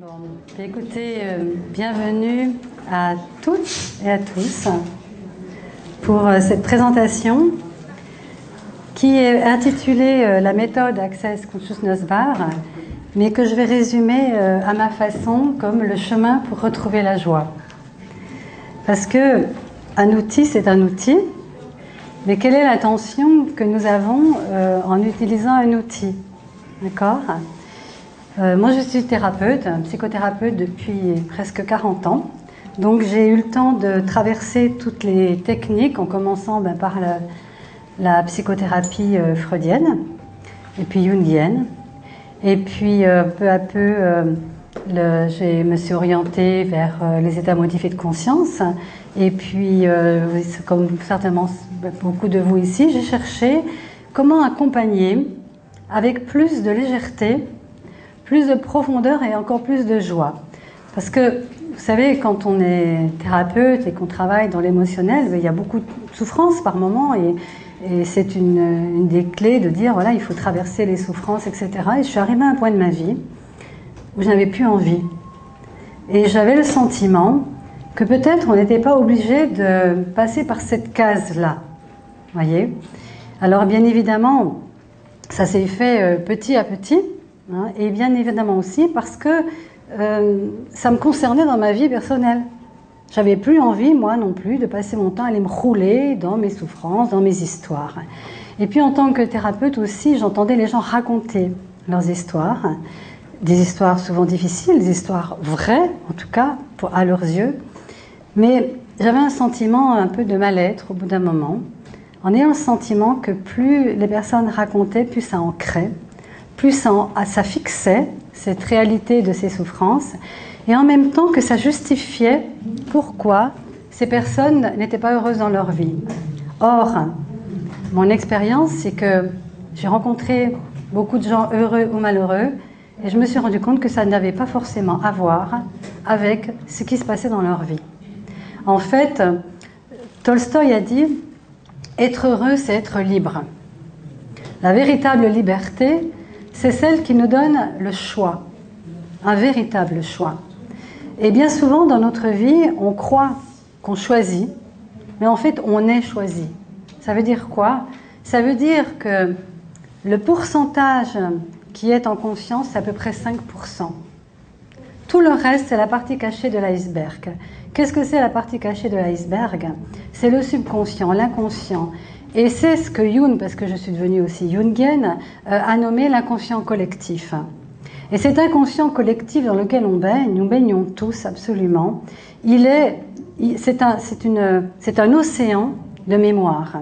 Bon, écoutez, bienvenue à toutes et à tous pour cette présentation qui est intitulée La méthode Access Consciousness Bar, mais que je vais résumer à ma façon comme le chemin pour retrouver la joie. Parce que un outil, c'est un outil, mais quelle est l'intention que nous avons en utilisant un outil? D'accord ? Moi, je suis thérapeute, psychothérapeute depuis presque 40 ans. Donc, j'ai eu le temps de traverser toutes les techniques, en commençant par la psychothérapie freudienne, et puis jungienne. Et puis, peu à peu, je me suis orientée vers les états modifiés de conscience. Et puis, comme certainement beaucoup de vous ici, j'ai cherché comment accompagner avec plus de légèreté, plus de profondeur et encore plus de joie. Parce que, vous savez, quand on est thérapeute et qu'on travaille dans l'émotionnel, il y a beaucoup de souffrance par moment et c'est une des clés de dire, voilà, il faut traverser les souffrances, etc. Et je suis arrivée à un point de ma vie où je n'avais plus envie. Et j'avais le sentiment que peut-être on n'était pas obligé de passer par cette case-là. Voyez ? Alors, bien évidemment, ça s'est fait petit à petit. Et bien évidemment aussi parce que ça me concernait dans ma vie personnelle. J'avais plus envie, moi non plus, de passer mon temps à aller me rouler dans mes souffrances, dans mes histoires. Et puis en tant que thérapeute aussi, j'entendais les gens raconter leurs histoires, des histoires souvent difficiles, des histoires vraies, en tout cas, à leurs yeux. Mais j'avais un sentiment un peu de mal-être au bout d'un moment, en ayant le sentiment que plus les personnes racontaient, plus ça ancrait, plus ça fixait cette réalité de ces souffrances, et en même temps que ça justifiait pourquoi ces personnes n'étaient pas heureuses dans leur vie. Or, mon expérience, c'est que j'ai rencontré beaucoup de gens heureux ou malheureux, et je me suis rendu compte que ça n'avait pas forcément à voir avec ce qui se passait dans leur vie. En fait, Tolstoï a dit « Être heureux, c'est être libre ». La véritable liberté, c'est celle qui nous donne le choix, un véritable choix. Et bien souvent dans notre vie, on croit qu'on choisit, mais en fait on est choisi. Ça veut dire quoi? Ça veut dire que le pourcentage qui est en conscience, c'est à peu près 5%. Tout le reste, c'est la partie cachée de l'iceberg. Qu'est-ce que c'est la partie cachée de l'iceberg? C'est le subconscient, l'inconscient. Et c'est ce que Jung, parce que je suis devenue aussi jungienne, a nommé l'inconscient collectif. Et cet inconscient collectif dans lequel on baigne, nous baignons tous absolument, c'est un océan de mémoires.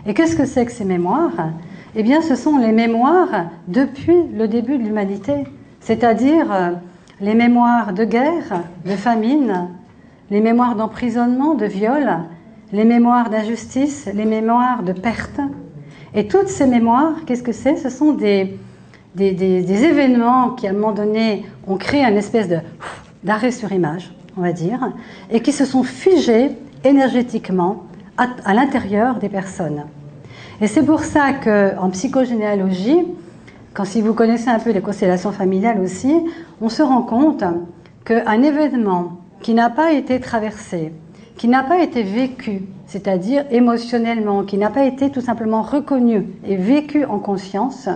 Et qu'est-ce que c'est que ces mémoires? Eh bien, ce sont les mémoires depuis le début de l'humanité, c'est-à-dire les mémoires de guerre, de famine, les mémoires d'emprisonnement, de viol, les mémoires d'injustice, les mémoires de perte. Et toutes ces mémoires, qu'est-ce que c'est? Ce sont des événements qui, à un moment donné, ont créé une espèce d'arrêt sur image, on va dire, et qui se sont figés énergétiquement à l'intérieur des personnes. Et c'est pour ça qu'en psychogénéalogie, si vous connaissez un peu les constellations familiales aussi, on se rend compte qu'un événement qui n'a pas été traversé, qui n'a pas été vécu, c'est-à-dire émotionnellement, qui n'a pas été tout simplement reconnu et vécu en conscience,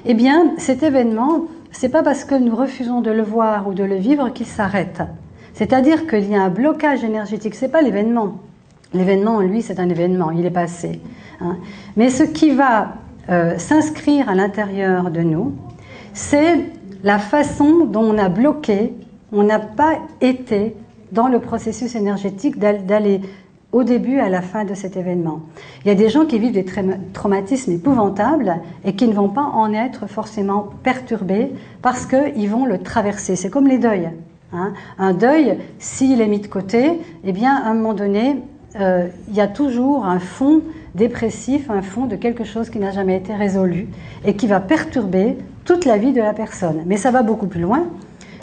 eh bien, cet événement, c'est pas parce que nous refusons de le voir ou de le vivre qu'il s'arrête. C'est-à-dire qu'il y a un blocage énergétique, c'est pas l'événement. L'événement, lui, c'est un événement, il est passé. Mais ce qui va s'inscrire à l'intérieur de nous, c'est la façon dont on a bloqué, on n'a pas été dans le processus énergétique d'aller au début à la fin de cet événement. Il y a des gens qui vivent des traumatismes épouvantables et qui ne vont pas en être forcément perturbés parce qu'ils vont le traverser. C'est comme les deuils. Un deuil, s'il est mis de côté, eh bien, à un moment donné, il y a toujours un fond dépressif, un fond de quelque chose qui n'a jamais été résolu et qui va perturber toute la vie de la personne. Mais ça va beaucoup plus loin,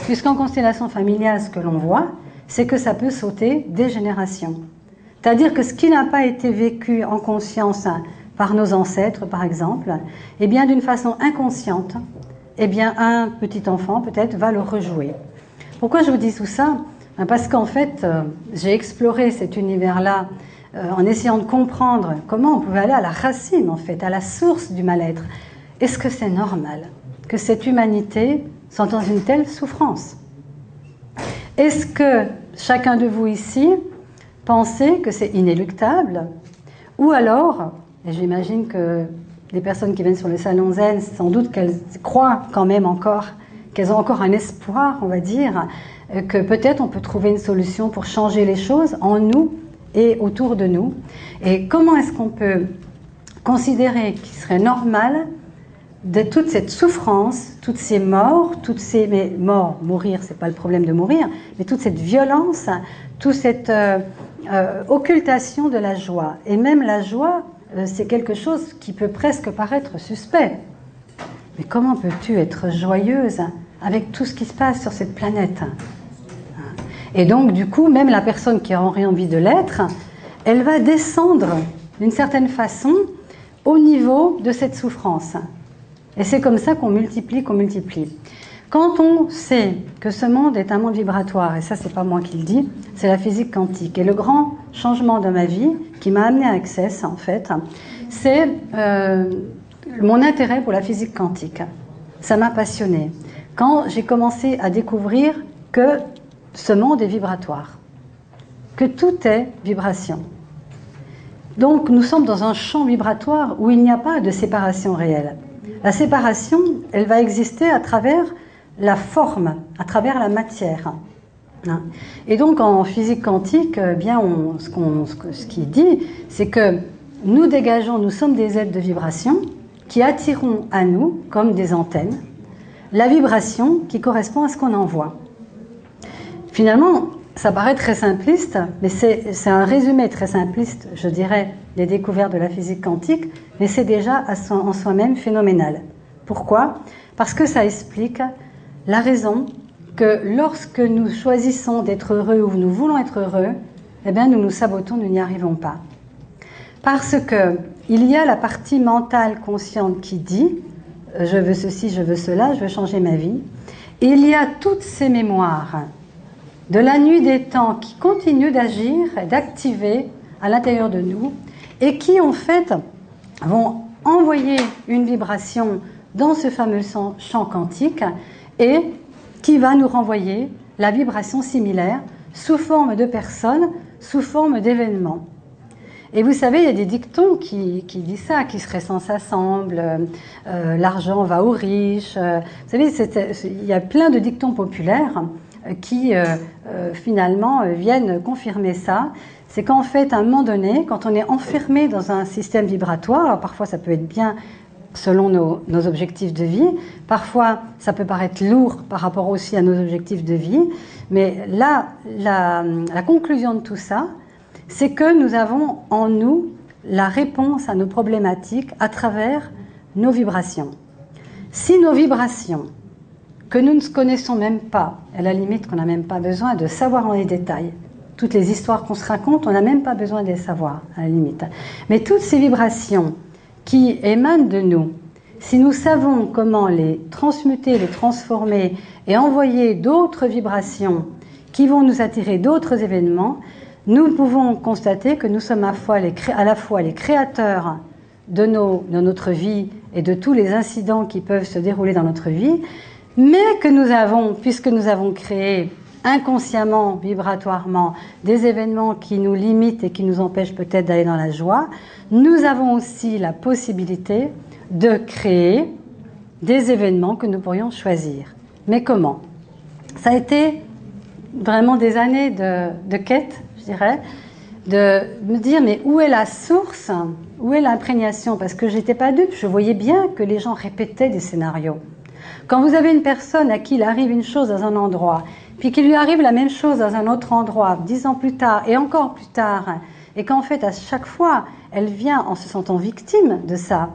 puisqu'en constellation familiale, ce que l'on voit, c'est que ça peut sauter des générations. C'est-à-dire que ce qui n'a pas été vécu en conscience par nos ancêtres, par exemple, eh bien, d'une façon inconsciente, eh bien, un petit enfant, peut-être, va le rejouer. Pourquoi je vous dis tout ça? Parce qu'en fait, j'ai exploré cet univers-là en essayant de comprendre comment on pouvait aller à la racine, en fait, à la source du mal-être. Est-ce que c'est normal que cette humanité soit dans une telle souffrance? Est-ce que chacun de vous ici pensez que c'est inéluctable? Ou alors, et j'imagine que les personnes qui viennent sur le salon Zen, sans doute qu'elles croient quand même encore, qu'elles ont encore un espoir, on va dire, que peut-être on peut trouver une solution pour changer les choses en nous et autour de nous. Et comment est-ce qu'on peut considérer qu'il serait normal de toute cette souffrance, toutes ces morts, mais morts, mourir, c'est pas le problème de mourir, mais toute cette violence, toute cette occultation de la joie. Et même la joie, c'est quelque chose qui peut presque paraître suspect. Mais comment peux-tu être joyeuse avec tout ce qui se passe sur cette planète? Et donc, du coup, même la personne qui aurait envie de l'être, elle va descendre d'une certaine façon au niveau de cette souffrance. Et c'est comme ça qu'on multiplie, Quand on sait que ce monde est un monde vibratoire, et ça c'est pas moi qui le dis, c'est la physique quantique. Et le grand changement de ma vie, qui m'a amené à Access en fait, c'est mon intérêt pour la physique quantique. Ça m'a passionnée. Quand j'ai commencé à découvrir que ce monde est vibratoire, que tout est vibration. Donc nous sommes dans un champ vibratoire où il n'y a pas de séparation réelle. La séparation, elle va exister à travers la forme, à travers la matière. Et donc en physique quantique, ce qui dit, c'est que nous dégageons, nous sommes des êtres de vibration qui attirons à nous, comme des antennes, la vibration qui correspond à ce qu'on envoie. Finalement, ça paraît très simpliste, mais c'est un résumé très simpliste, je dirais, des découvertes de la physique quantique, mais c'est déjà en soi-même phénoménal. Pourquoi? Parce que ça explique la raison que lorsque nous choisissons d'être heureux ou nous voulons être heureux, eh bien nous nous sabotons, nous n'y arrivons pas. Parce que il y a la partie mentale consciente qui dit « je veux ceci, je veux cela, je veux changer ma vie ». Et il y a toutes ces mémoires de la nuit des temps qui continuent d'agir et d'activer à l'intérieur de nous et qui en fait vont envoyer une vibration dans ce fameux champ quantique et qui va nous renvoyer la vibration similaire sous forme de personnes, sous forme d'événements. Et vous savez, il y a des dictons qui disent ça, qui se ressemblent, s'assemblent, l'argent va aux riches. Vous savez, il y a plein de dictons populaires qui finalement viennent confirmer ça. C'est qu'en fait, à un moment donné, quand on est enfermé dans un système vibratoire, alors parfois ça peut être bien selon nos objectifs de vie, parfois ça peut paraître lourd par rapport aussi à nos objectifs de vie, mais là, la conclusion de tout ça, c'est que nous avons en nous la réponse à nos problématiques à travers nos vibrations. Si nos vibrations, que nous ne connaissons même pas, à la limite qu'on n'a même pas besoin de savoir en les détails, toutes les histoires qu'on se raconte, on n'a même pas besoin de les savoir, à la limite. Mais toutes ces vibrations qui émanent de nous, si nous savons comment les transmuter, les transformer et envoyer d'autres vibrations qui vont nous attirer d'autres événements, nous pouvons constater que nous sommes à la fois les créateurs de notre vie et de tous les incidents qui peuvent se dérouler dans notre vie, mais que nous avons, puisque nous avons créé inconsciemment, vibratoirement, des événements qui nous limitent et qui nous empêchent peut-être d'aller dans la joie, nous avons aussi la possibilité de créer des événements que nous pourrions choisir. Mais comment? Ça a été vraiment des années de quête, je dirais, de me dire mais où est la source, où est l'imprégnation? Parce que j'étais pas dupe, je voyais bien que les gens répétaient des scénarios. Quand vous avez une personne à qui il arrive une chose dans un endroit, puis qu'il lui arrive la même chose dans un autre endroit, 10 ans plus tard et encore plus tard, et qu'en fait à chaque fois elle vient en se sentant victime de ça,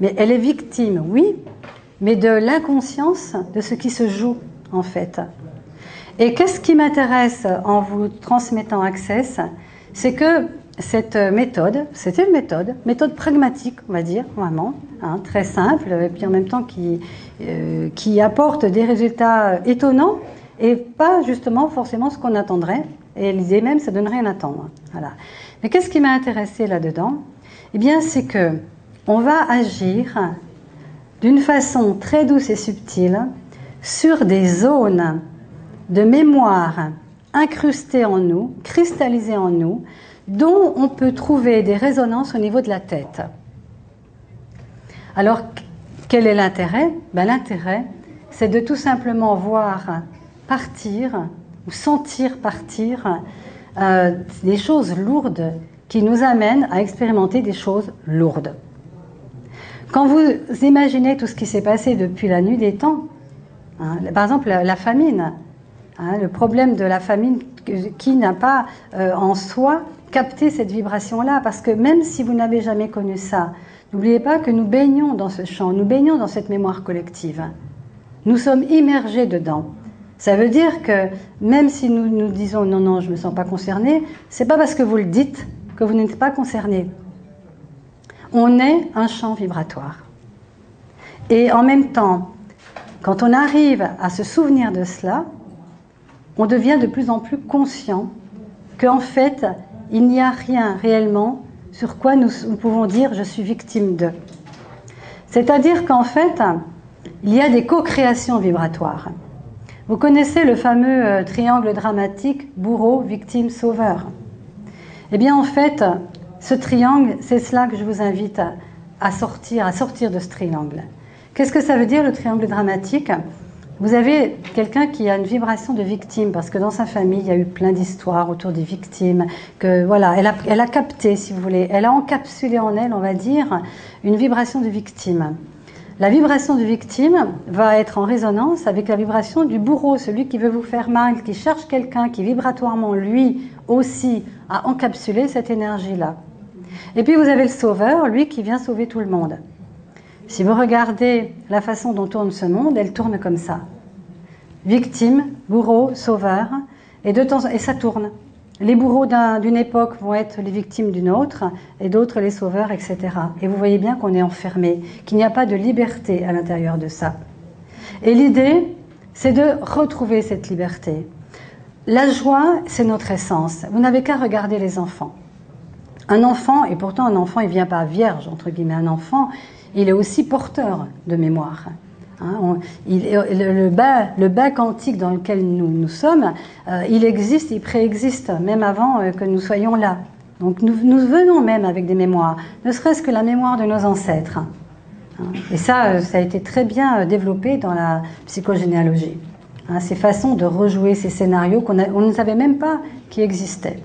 mais elle est victime, oui, mais de l'inconscience de ce qui se joue en fait. Et qu'est-ce qui m'intéresse en vous transmettant Access, c'est que cette méthode, c'était une méthode pragmatique, on va dire, vraiment, hein, très simple, et puis en même temps qui apporte des résultats étonnants, et pas justement forcément ce qu'on attendrait. Et l'idée même, c'est de ne rien attendre. Voilà. Mais qu'est-ce qui m'a intéressé là-dedans? Eh bien, c'est que on va agir d'une façon très douce et subtile sur des zones de mémoire incrustées en nous, cristallisées en nous, dont on peut trouver des résonances au niveau de la tête. Alors, quel est l'intérêt? L'intérêt, c'est de tout simplement voir partir ou sentir partir des choses lourdes qui nous amènent à expérimenter des choses lourdes. Quand vous imaginez tout ce qui s'est passé depuis la nuit des temps, hein, par exemple la famine, hein, le problème de la famine qui n'a pas en soi capté cette vibration-là, parce que même si vous n'avez jamais connu ça, n'oubliez pas que nous baignons dans ce champ, nous baignons dans cette mémoire collective. Nous sommes immergés dedans. Ça veut dire que même si nous disons non, non, je ne me sens pas concerné, c'est pas parce que vous le dites que vous n'êtes pas concerné. On est un champ vibratoire. Et en même temps, quand on arrive à se souvenir de cela, on devient de plus en plus conscient qu'en fait, il n'y a rien réellement sur quoi nous pouvons dire « je suis victime de ». C'est-à-dire qu'en fait, il y a des co-créations vibratoires. Vous connaissez le fameux triangle dramatique bourreau, victime, sauveur. Eh bien en fait, ce triangle, c'est cela que je vous invite à sortir de ce triangle. Qu'est-ce que ça veut dire le triangle dramatique? Vous avez quelqu'un qui a une vibration de victime, parce que dans sa famille, il y a eu plein d'histoires autour des victimes, que voilà, elle a capté, si vous voulez, elle a encapsulé en elle, on va dire, une vibration de victime. La vibration de victime va être en résonance avec la vibration du bourreau, celui qui veut vous faire mal, qui cherche quelqu'un qui vibratoirement, lui aussi, a encapsulé cette énergie-là. Et puis vous avez le sauveur, lui qui vient sauver tout le monde. Si vous regardez la façon dont tourne ce monde, elle tourne comme ça. Victime, bourreau, sauveur, et ça tourne. Les bourreaux d'une époque vont être les victimes d'une autre, et d'autres les sauveurs, etc. Et vous voyez bien qu'on est enfermé, qu'il n'y a pas de liberté à l'intérieur de ça. Et l'idée, c'est de retrouver cette liberté. La joie, c'est notre essence. Vous n'avez qu'à regarder les enfants. Un enfant, et pourtant un enfant, il ne vient pas vierge, entre guillemets, un enfant, il est aussi porteur de mémoire. Hein, le bas quantique dans lequel nous sommes, il existe, il préexiste, même avant que nous soyons là. Donc nous venons même avec des mémoires, ne serait-ce que la mémoire de nos ancêtres. Hein, et ça a été très bien développé dans la psychogénéalogie. Hein, ces façons de rejouer ces scénarios qu'on ne savait même pas qui existaient.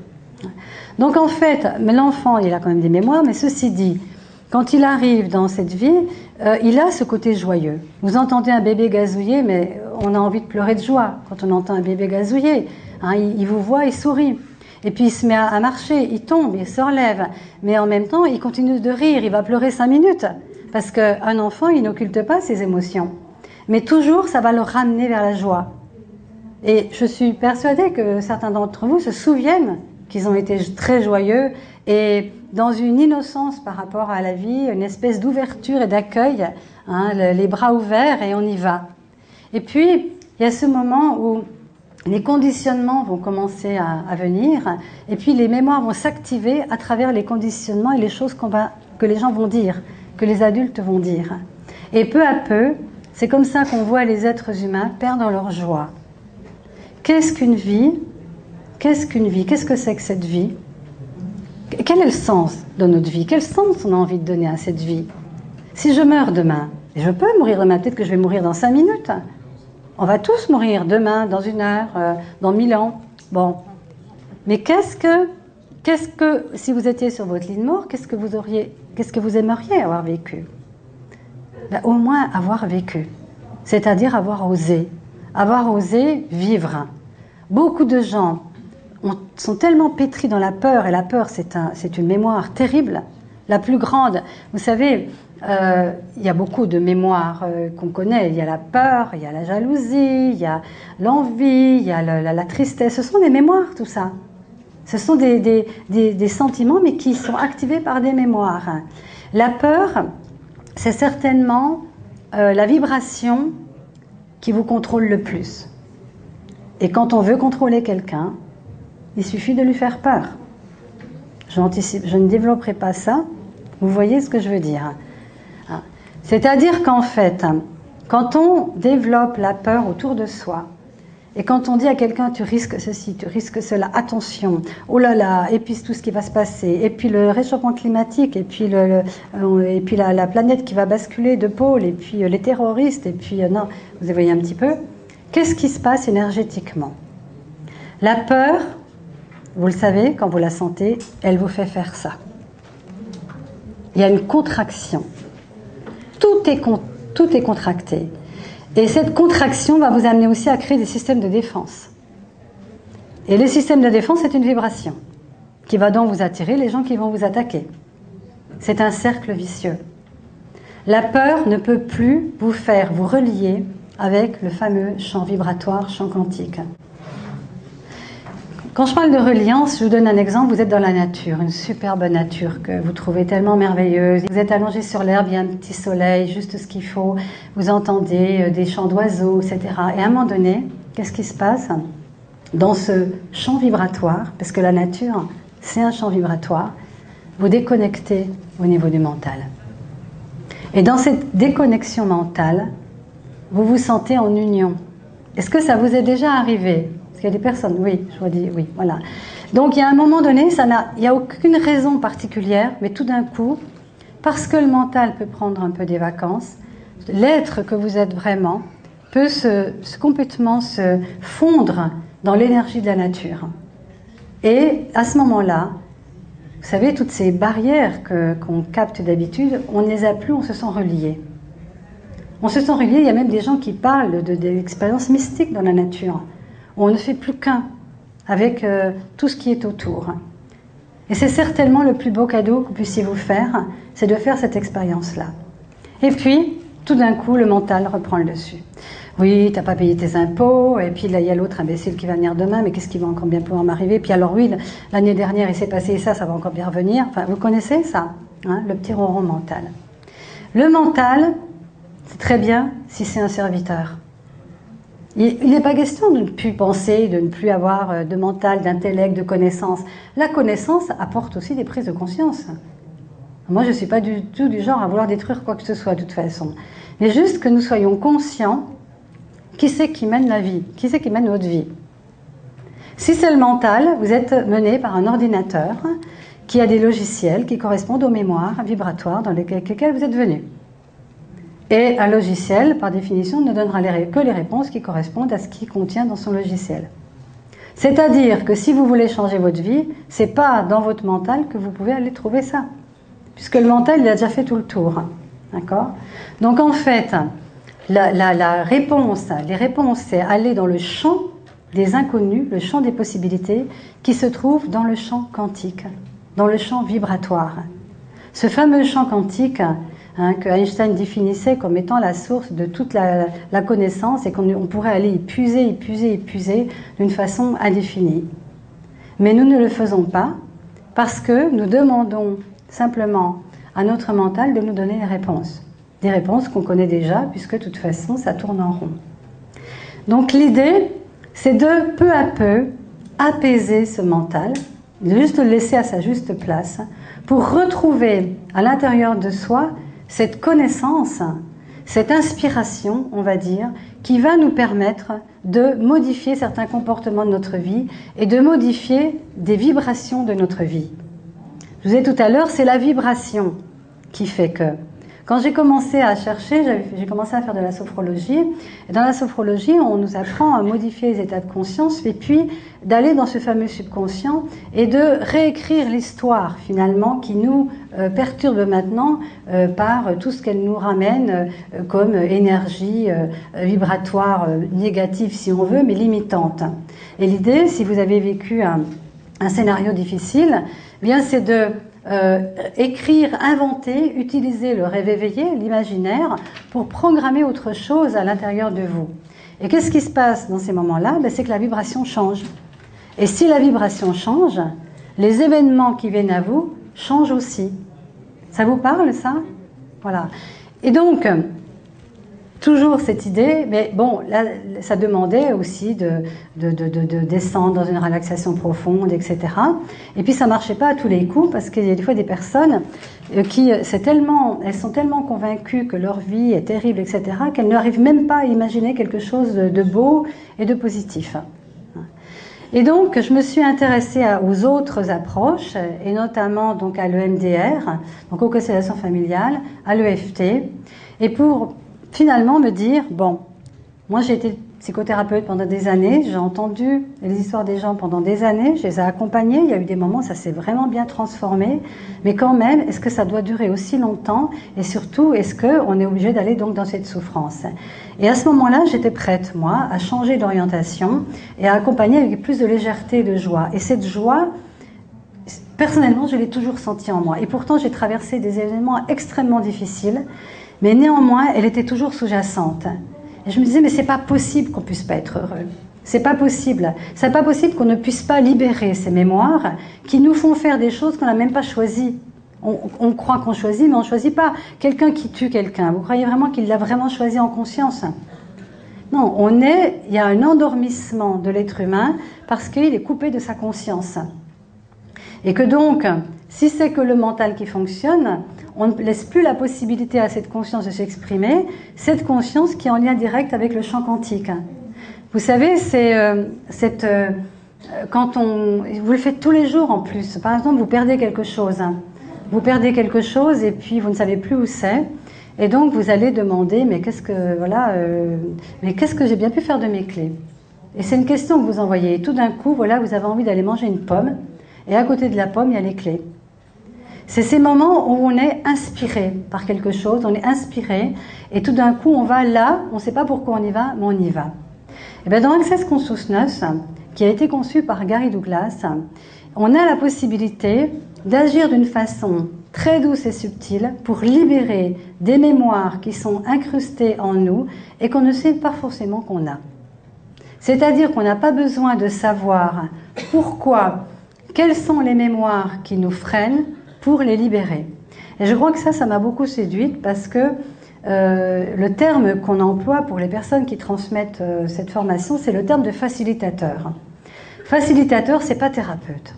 Donc en fait, l'enfant, il a quand même des mémoires, mais ceci dit, quand il arrive dans cette vie, il a ce côté joyeux. Vous entendez un bébé gazouiller, mais on a envie de pleurer de joie quand on entend un bébé gazouiller. Hein, il vous voit, il sourit. Et puis il se met à marcher, il tombe, il se relève. Mais en même temps, il continue de rire, il va pleurer 5 minutes. Parce qu'un enfant, il n'occulte pas ses émotions. Mais toujours, ça va le ramener vers la joie. Et je suis persuadée que certains d'entre vous se souviennent qu'ils ont été très joyeux et dans une innocence par rapport à la vie, une espèce d'ouverture et d'accueil, hein, les bras ouverts et on y va. Et puis, il y a ce moment où les conditionnements vont commencer à venir et puis les mémoires vont s'activer à travers les conditionnements et les choses que les gens vont dire, que les adultes vont dire. Et peu à peu, c'est comme ça qu'on voit les êtres humains perdre leur joie. Qu'est-ce qu'une vie ? Qu'est-ce qu'une vie? Qu'est-ce que c'est que cette vie? Quel est le sens de notre vie? Quel sens on a envie de donner à cette vie? Si je meurs demain, et je peux mourir demain, peut-être que je vais mourir dans 5 minutes. On va tous mourir demain, dans 1 heure, dans 1000 ans. Bon. Mais qu'est-ce que, si vous étiez sur votre lit de mort, qu'est-ce que vous aimeriez avoir vécu? Au moins avoir vécu. C'est-à-dire avoir osé vivre. Beaucoup de gens sont tellement pétris dans la peur, et la peur c'est une mémoire terrible, la plus grande. Vous savez, il y a beaucoup de mémoires qu'on connaît, il y a la peur, il y a la jalousie, il y a l'envie, il y a la tristesse, ce sont des mémoires tout ça. Ce sont des sentiments mais qui sont activés par des mémoires. La peur, c'est certainement la vibration qui vous contrôle le plus. Et quand on veut contrôler quelqu'un, il suffit de lui faire peur. J'anticipe, je ne développerai pas ça. Vous voyez ce que je veux dire. C'est-à-dire qu'en fait, quand on développe la peur autour de soi, et quand on dit à quelqu'un tu risques ceci, tu risques cela, attention, oh là là, et puis tout ce qui va se passer, et puis le réchauffement climatique, et puis, la planète qui va basculer de pôle, et puis les terroristes, et puis non, vous voyez un petit peu, qu'est-ce qui se passe énergétiquement? La peur, vous le savez, quand vous la sentez, elle vous fait faire ça. Il y a une contraction. Tout est contracté. Et cette contraction va vous amener aussi à créer des systèmes de défense. Et les systèmes de défense, c'est une vibration qui va donc vous attirer les gens qui vont vous attaquer. C'est un cercle vicieux. La peur ne peut plus vous faire vous relier avec le fameux champ vibratoire, champ quantique. Quand je parle de reliance, je vous donne un exemple. Vous êtes dans la nature, une superbe nature que vous trouvez tellement merveilleuse. Vous êtes allongé sur l'herbe, il y a un petit soleil, juste ce qu'il faut. Vous entendez des chants d'oiseaux, etc. Et à un moment donné, qu'est-ce qui se passe? Dans ce champ vibratoire, parce que la nature, c'est un champ vibratoire, vous déconnectez au niveau du mental. Et dans cette déconnexion mentale, vous vous sentez en union. Est-ce que ça vous est déjà arrivé? Il y a des personnes, oui, je vous dis, oui, voilà. Donc, il y a un moment donné, il n'y a aucune raison particulière, mais tout d'un coup, parce que le mental peut prendre un peu des vacances, l'être que vous êtes vraiment peut complètement se fondre dans l'énergie de la nature. Et à ce moment-là, vous savez, toutes ces barrières qu'on capte d'habitude, on ne les a plus, on se sent relié. On se sent relié, il y a même des gens qui parlent d'expériences mystiques dans la nature. On ne fait plus qu'un avec tout ce qui est autour. Et c'est certainement le plus beau cadeau que vous puissiez vous faire, c'est de faire cette expérience-là. Et puis, tout d'un coup, le mental reprend le dessus. Oui, t'as pas payé tes impôts, et puis là, il y a l'autre imbécile qui va venir demain, mais qu'est-ce qui va encore bien pouvoir m'arriver? Puis alors oui, l'année dernière, il s'est passé ça, ça va encore bien revenir. Enfin, vous connaissez ça, hein, le petit ronron mental. Le mental, c'est très bien si c'est un serviteur. Il n'est pas question de ne plus penser, de ne plus avoir de mental, d'intellect, de connaissance. La connaissance apporte aussi des prises de conscience. Moi, je ne suis pas du tout du genre à vouloir détruire quoi que ce soit, de toute façon. Mais juste que nous soyons conscients qui c'est qui mène la vie, qui c'est qui mène notre vie. Si c'est le mental, vous êtes mené par un ordinateur qui a des logiciels qui correspondent aux mémoires vibratoires dans lesquelles vous êtes venu. Et un logiciel, par définition, ne donnera que les réponses qui correspondent à ce qu'il contient dans son logiciel. C'est-à-dire que si vous voulez changer votre vie, ce n'est pas dans votre mental que vous pouvez aller trouver ça. Puisque le mental, il a déjà fait tout le tour. D'accord? Donc en fait, la réponse, les réponses, c'est aller dans le champ des inconnus, le champ des possibilités, qui se trouve dans le champ quantique, dans le champ vibratoire. Ce fameux champ quantique, que Einstein définissait comme étant la source de toute la connaissance et qu'on pourrait aller y puiser d'une façon indéfinie. Mais nous ne le faisons pas parce que nous demandons simplement à notre mental de nous donner les réponses. Des réponses qu'on connaît déjà puisque de toute façon ça tourne en rond. Donc l'idée, c'est de peu à peu apaiser ce mental, de juste le laisser à sa juste place pour retrouver à l'intérieur de soi cette connaissance, cette inspiration, on va dire, qui va nous permettre de modifier certains comportements de notre vie et de modifier des vibrations de notre vie. Je vous ai dit tout à l'heure, c'est la vibration qui fait que. Quand j'ai commencé à chercher, j'ai commencé à faire de la sophrologie. Et dans la sophrologie, on nous apprend à modifier les états de conscience et puis d'aller dans ce fameux subconscient et de réécrire l'histoire finalement qui nous perturbe maintenant par tout ce qu'elle nous ramène comme énergie vibratoire négative si on veut, mais limitante. Et l'idée, si vous avez vécu un scénario difficile, eh bien c'est de écrire, inventer, utiliser le rêve éveillé, l'imaginaire, pour programmer autre chose à l'intérieur de vous. Et qu'est-ce qui se passe dans ces moments-là? C'est que la vibration change. Et si la vibration change, les événements qui viennent à vous changent aussi. Ça vous parle, ça? Voilà. Et donc, toujours cette idée, mais bon, là, ça demandait aussi de descendre dans une relaxation profonde, etc. Et puis ça marchait pas à tous les coups, parce qu'il y a des fois des personnes elles sont tellement convaincues que leur vie est terrible, etc., qu'elles n'arrivent même pas à imaginer quelque chose de beau et de positif. Et donc, je me suis intéressée aux autres approches, et notamment donc à l'EMDR, donc aux constellations familiales, à l'EFT, et pour finalement me dire, bon, moi j'ai été psychothérapeute pendant des années, j'ai entendu les histoires des gens pendant des années, je les ai accompagnés, il y a eu des moments où ça s'est vraiment bien transformé, mais quand même, est-ce que ça doit durer aussi longtemps? Et surtout, est-ce qu'on est obligé d'aller donc dans cette souffrance? Et à ce moment-là, j'étais prête, moi, à changer d'orientation et à accompagner avec plus de légèreté et de joie. Et cette joie, personnellement, je l'ai toujours sentie en moi. Et pourtant, j'ai traversé des événements extrêmement difficiles, mais néanmoins, elle était toujours sous-jacente. Et je me disais, mais c'est pas possible qu'on puisse pas être heureux. C'est pas possible. C'est pas possible qu'on ne puisse pas libérer ces mémoires qui nous font faire des choses qu'on n'a même pas choisies. On croit qu'on choisit, mais on ne choisit pas. Quelqu'un qui tue quelqu'un, vous croyez vraiment qu'il l'a vraiment choisi en conscience? Non, il y a un endormissement de l'être humain parce qu'il est coupé de sa conscience. Et que donc, si c'est que le mental qui fonctionne, on ne laisse plus la possibilité à cette conscience de s'exprimer, cette conscience qui est en lien direct avec le champ quantique. Vous savez, quand vous le faites tous les jours en plus. Par exemple, vous perdez quelque chose. Vous perdez quelque chose et puis vous ne savez plus où c'est. Et donc vous allez demander, mais qu'est-ce que j'ai bien pu faire de mes clés? Et c'est une question que vous envoyez. Et tout d'un coup, voilà, vous avez envie d'aller manger une pomme. Et à côté de la pomme, il y a les clés. C'est ces moments où on est inspiré par quelque chose, on est inspiré, et tout d'un coup on va là, on ne sait pas pourquoi on y va, mais on y va. Et bien dans Access Consciousness, qui a été conçu par Gary Douglas, on a la possibilité d'agir d'une façon très douce et subtile pour libérer des mémoires qui sont incrustées en nous et qu'on ne sait pas forcément qu'on a. C'est-à-dire qu'on n'a pas besoin de savoir pourquoi, quelles sont les mémoires qui nous freinent, pour les libérer. Et je crois que ça m'a beaucoup séduite parce que le terme qu'on emploie pour les personnes qui transmettent cette formation, c'est le terme de facilitateur. Facilitateur, c'est pas thérapeute.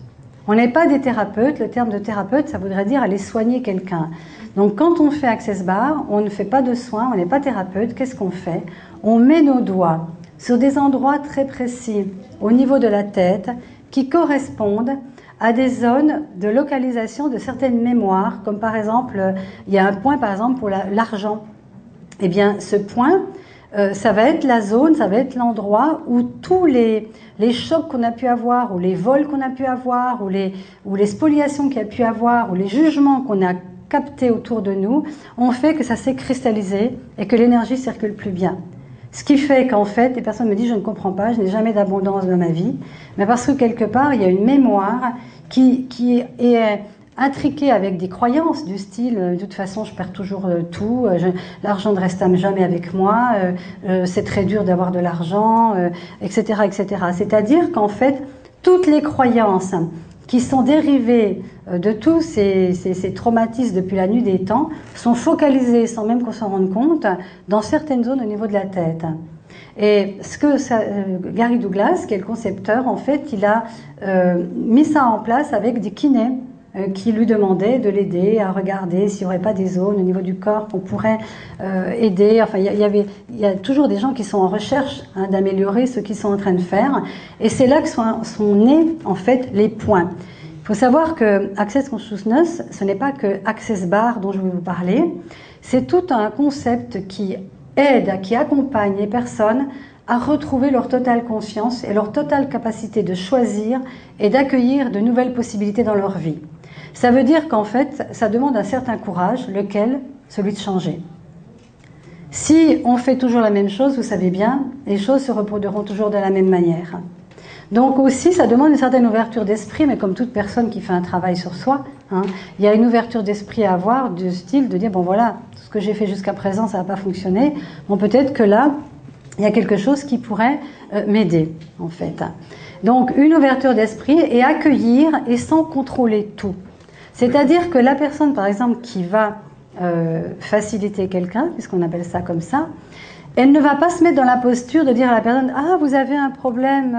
On n'est pas des thérapeutes. Le terme de thérapeute, ça voudrait dire aller soigner quelqu'un. Donc quand on fait Access Bar, on ne fait pas de soins, on n'est pas thérapeute. Qu'est-ce qu'on fait? On met nos doigts sur des endroits très précis au niveau de la tête qui correspondent à des zones de localisation de certaines mémoires, comme par exemple, il y a un point par exemple pour l'argent. Eh bien, ce point, ça va être la zone, ça va être l'endroit où tous les chocs qu'on a pu avoir, ou les vols qu'on a pu avoir, ou les spoliations qu'il y a pu avoir, ou les jugements qu'on a captés autour de nous, ont fait que ça s'est cristallisé et que l'énergie circule plus bien. Ce qui fait qu'en fait, les personnes me disent, je ne comprends pas, je n'ai jamais d'abondance dans ma vie, mais parce que quelque part, il y a une mémoire qui est intriquée avec des croyances du style, de toute façon, je perds toujours tout, l'argent ne reste jamais avec moi, c'est très dur d'avoir de l'argent, etc., etc. C'est-à-dire qu'en fait, toutes les croyances qui sont dérivées de tous ces traumatismes depuis la nuit des temps sont focalisées, sans même qu'on s'en rende compte, dans certaines zones au niveau de la tête. Et Gary Douglas, qui est le concepteur, en fait, il a mis ça en place avec des kinés qui lui demandaient de l'aider à regarder s'il n'y aurait pas des zones au niveau du corps qu'on pourrait aider. Enfin, il y a toujours des gens qui sont en recherche d'améliorer ce qu'ils sont en train de faire. Et c'est là que sont nés, en fait, les points. Il faut savoir que Access Consciousness, ce n'est pas que Access Bar dont je vais vous parler. C'est tout un concept qui aide, qui accompagne les personnes à retrouver leur totale conscience et leur totale capacité de choisir et d'accueillir de nouvelles possibilités dans leur vie. Ça veut dire qu'en fait, ça demande un certain courage, lequel? Celui de changer. Si on fait toujours la même chose, vous savez bien, les choses se reproduiront toujours de la même manière. Donc aussi, ça demande une certaine ouverture d'esprit, mais comme toute personne qui fait un travail sur soi, il y a une ouverture d'esprit à avoir, du style de dire, bon voilà, tout ce que j'ai fait jusqu'à présent, ça n'a pas fonctionné, bon peut-être que là, il y a quelque chose qui pourrait m'aider, en fait. Donc, une ouverture d'esprit et accueillir et sans contrôler tout. C'est-à-dire que la personne, par exemple, qui va faciliter quelqu'un, puisqu'on appelle ça comme ça, Elle ne va pas se mettre dans la posture de dire à la personne « Ah, vous avez un problème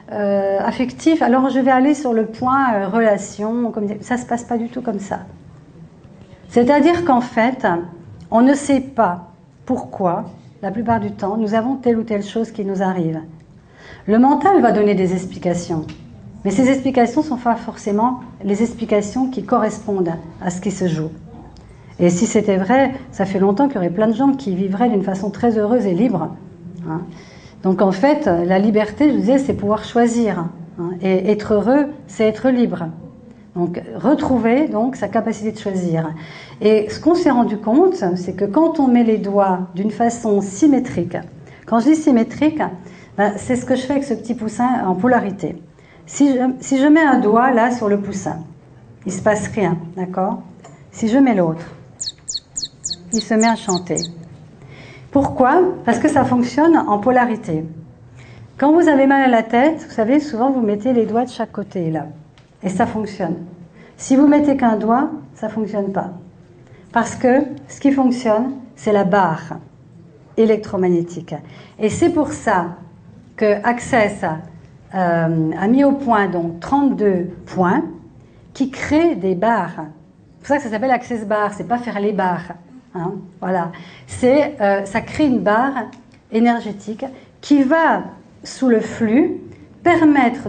affectif, alors je vais aller sur le point relation. » Ça ne se passe pas du tout comme ça. C'est-à-dire qu'en fait, on ne sait pas pourquoi, la plupart du temps, nous avons telle ou telle chose qui nous arrive. Le mental va donner des explications, mais ces explications ne sont pas forcément les explications qui correspondent à ce qui se joue. Et si c'était vrai, ça fait longtemps qu'il y aurait plein de gens qui vivraient d'une façon très heureuse et libre. Hein. Donc en fait, la liberté, je vous disais, c'est pouvoir choisir. Hein. Et être heureux, c'est être libre. Donc retrouver donc sa capacité de choisir. Et ce qu'on s'est rendu compte, c'est que quand on met les doigts d'une façon symétrique, quand je dis symétrique, ben, c'est ce que je fais avec ce petit poussin en polarité. Si je mets un doigt là sur le poussin, il ne se passe rien, d'accord? Si je mets l'autre, il se met à chanter. Pourquoi? Parce que ça fonctionne en polarité. Quand vous avez mal à la tête, vous savez, souvent vous mettez les doigts de chaque côté là. Et ça fonctionne. Si vous mettez qu'un doigt, ça ne fonctionne pas. Parce que ce qui fonctionne, c'est la barre électromagnétique. Et c'est pour ça que Access a mis au point donc 32 points qui créent des barres. C'est pour ça que ça s'appelle Access Bar, c'est pas faire les barres. Hein, voilà. Ça crée une barre énergétique qui va, sous le flux,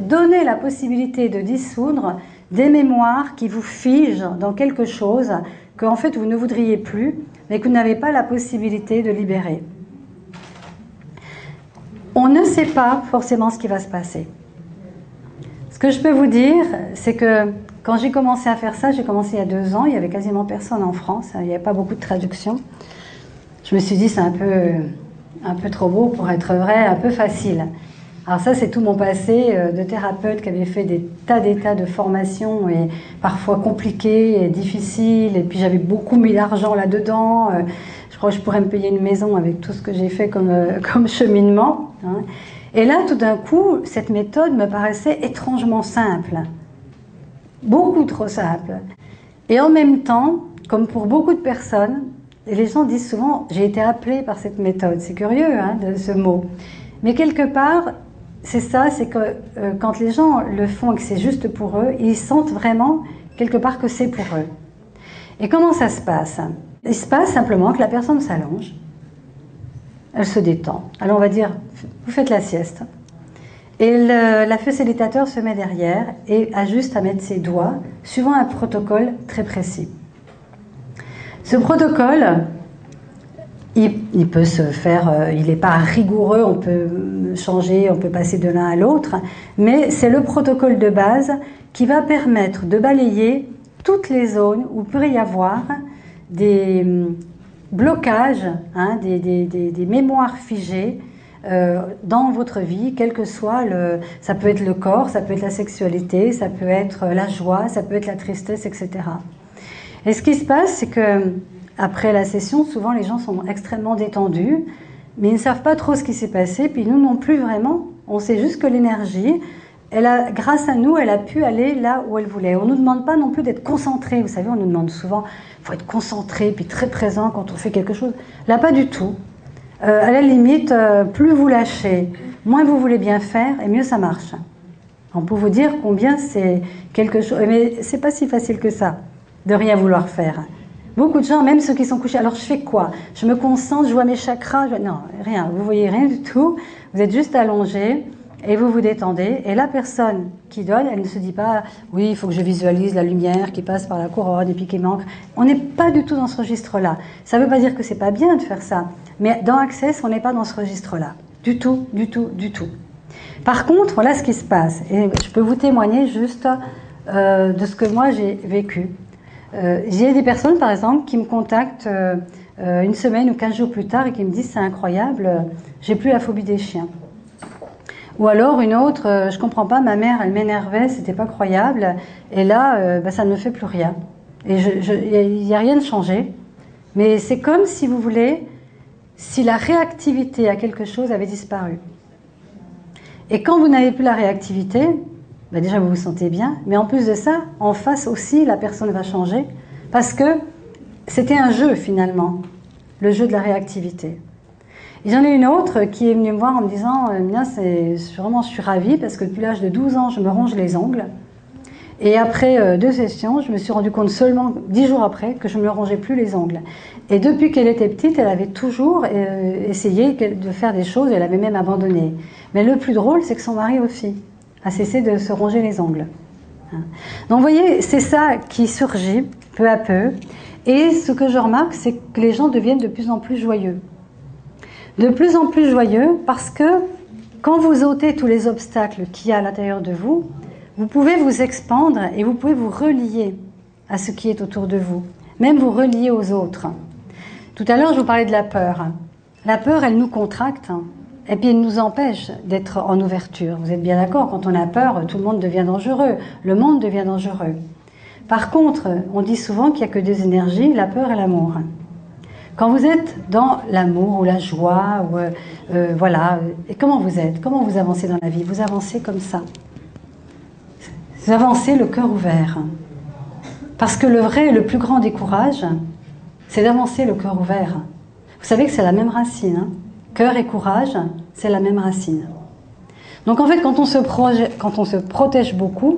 donner la possibilité de dissoudre des mémoires qui vous figent dans quelque chose que en fait vous ne voudriez plus, mais que vous n'avez pas la possibilité de libérer. On ne sait pas forcément ce qui va se passer. Ce que je peux vous dire, c'est que quand j'ai commencé à faire ça, j'ai commencé il y a 2 ans, il n'y avait quasiment personne en France, il n'y avait pas beaucoup de traductions. Je me suis dit c'est un peu trop beau pour être vrai, un peu facile. Alors ça, c'est tout mon passé de thérapeute qui avait fait des tas de formations et parfois compliquées et difficiles. Et puis j'avais beaucoup mis d'argent là-dedans. Je crois que je pourrais me payer une maison avec tout ce que j'ai fait comme cheminement. Hein. Et là, tout d'un coup, cette méthode me paraissait étrangement simple. Beaucoup trop simple. Et en même temps, comme pour beaucoup de personnes, et les gens disent souvent « j'ai été appelée par cette méthode ». C'est curieux, hein, de ce mot. Mais quelque part, c'est ça, c'est que quand les gens le font et que c'est juste pour eux, ils sentent vraiment quelque part que c'est pour eux. Et comment ça se passe? Il se passe simplement que la personne s'allonge, elle se détend. Alors on va dire, vous faites la sieste. Et la facilitateur se met derrière et a juste à mettre ses doigts suivant un protocole très précis. Ce protocole, il peut se faire, il n'est pas rigoureux, on peut changer, on peut passer de l'un à l'autre, mais c'est le protocole de base qui va permettre de balayer toutes les zones où il pourrait y avoir des blocages, hein, des mémoires figées dans votre vie, quel que soit ça peut être le corps, ça peut être la sexualité, ça peut être la joie, ça peut être la tristesse, etc. Et ce qui se passe, c'est que après la session, souvent les gens sont extrêmement détendus, mais ils ne savent pas trop ce qui s'est passé, puis nous non plus vraiment. On sait juste que l'énergie, grâce à nous, elle a pu aller là où elle voulait. On ne nous demande pas non plus d'être concentré. Vous savez, on nous demande souvent, il faut être concentré, puis très présent quand on fait quelque chose. Là, pas du tout. À la limite, plus vous lâchez, moins vous voulez bien faire, et mieux ça marche. On peut vous dire combien c'est quelque chose, mais c'est pas si facile que ça, de rien vouloir faire. Beaucoup de gens, même ceux qui sont couchés, alors je fais quoi? Je me concentre, je vois mes chakras, non, rien, vous voyez rien du tout, vous êtes juste allongé et vous vous détendez. Et la personne qui donne, elle ne se dit pas, oui, il faut que je visualise la lumière qui passe par la couronne et puis qui manque. On n'est pas du tout dans ce registre-là. Ça ne veut pas dire que c'est pas bien de faire ça, mais dans Access, on n'est pas dans ce registre-là. Du tout, du tout, du tout. Par contre, voilà ce qui se passe. Et je peux vous témoigner juste de ce que moi j'ai vécu. J'ai des personnes, par exemple, qui me contactent une semaine ou 15 jours plus tard et qui me disent « c'est incroyable, j'ai plus la phobie des chiens ». Ou alors une autre, je comprends pas, ma mère, elle m'énervait, c'était pas croyable, et là, ça ne me fait plus rien. Et il n'y a rien de changé. Mais c'est comme, si vous voulez, si la réactivité à quelque chose avait disparu. Et quand vous n'avez plus la réactivité, déjà vous vous sentez bien, mais en plus de ça, en face aussi, la personne va changer, parce que c'était un jeu finalement, le jeu de la réactivité. Et j'en ai une autre qui est venue me voir en me disant Mina, vraiment, je suis ravie parce que depuis l'âge de 12 ans, je me ronge les ongles. Et après 2 sessions, je me suis rendu compte seulement 10 jours après que je ne me rongeais plus les ongles. Et depuis qu'elle était petite, elle avait toujours essayé de faire des choses, elle avait même abandonné. Mais le plus drôle, c'est que son mari aussi a cessé de se ronger les ongles. Donc vous voyez, c'est ça qui surgit peu à peu. Et ce que je remarque, c'est que les gens deviennent de plus en plus joyeux. De plus en plus joyeux parce que quand vous ôtez tous les obstacles qu'il y a à l'intérieur de vous, vous pouvez vous expandre et vous pouvez vous relier à ce qui est autour de vous, même vous relier aux autres. Tout à l'heure, je vous parlais de la peur. La peur, elle nous contracte et puis elle nous empêche d'être en ouverture. Vous êtes bien d'accord, quand on a peur, tout le monde devient dangereux, le monde devient dangereux. Par contre, on dit souvent qu'il n'y a que 2 énergies, la peur et l'amour. Quand vous êtes dans l'amour ou la joie, ou, voilà, et comment vous êtes? Comment vous avancez dans la vie? Vous avancez comme ça. Vous avancez le cœur ouvert. Parce que le vrai et le plus grand des courages, c'est d'avancer le cœur ouvert. Vous savez que c'est la même racine. Hein. Cœur et courage, c'est la même racine. Donc en fait, quand on se protège beaucoup,